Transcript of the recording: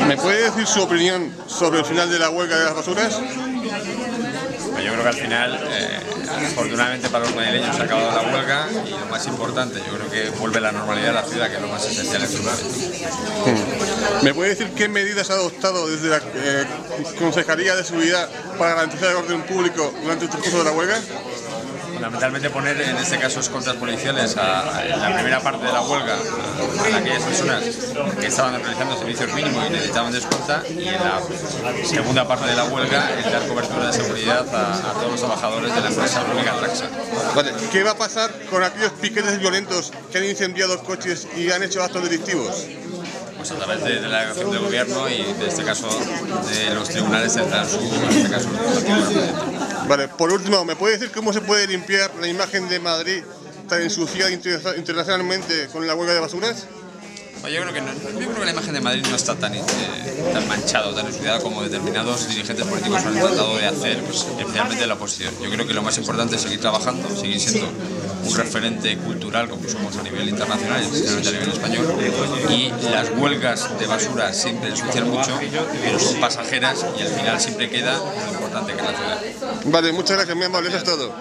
¿Me puede decir su opinión sobre el final de la huelga de las basuras? Yo creo que al final, afortunadamente para los madrileños se ha acabado la huelga y lo más importante, yo creo que vuelve la normalidad a la ciudad, que es lo más esencial en este momento. ¿Me puede decir qué medidas ha adoptado desde la Consejería de Seguridad para garantizar el orden público durante el transcurso de la huelga? Fundamentalmente poner en este caso escoltas policiales en la primera parte de la huelga a aquellas personas que estaban realizando servicios mínimos y necesitaban de escolta, y en la segunda parte de la huelga el dar cobertura de seguridad a todos los trabajadores de la empresa pública Traxa. Vale. ¿Qué va a pasar con aquellos piquetes violentos que han incendiado coches y han hecho actos delictivos? Pues a través de la delegación de gobierno y en este caso de los tribunales tendrán su Vale, por último, ¿me puede decir cómo se puede limpiar la imagen de Madrid tan ensuciada internacionalmente con la huelga de basuras? Yo creo que la imagen de Madrid no está tan manchada o tan ensuciada como determinados dirigentes políticos han tratado de hacer, pues, especialmente en la oposición. Yo creo que lo más importante es seguir trabajando, seguir siendo un referente cultural como somos a nivel internacional y especialmente a nivel español, y las huelgas de basura siempre ensucian mucho, pero son pasajeras y al final siempre queda lo importante que es la ciudad. Vale, muchas gracias, muy amable, eso es todo.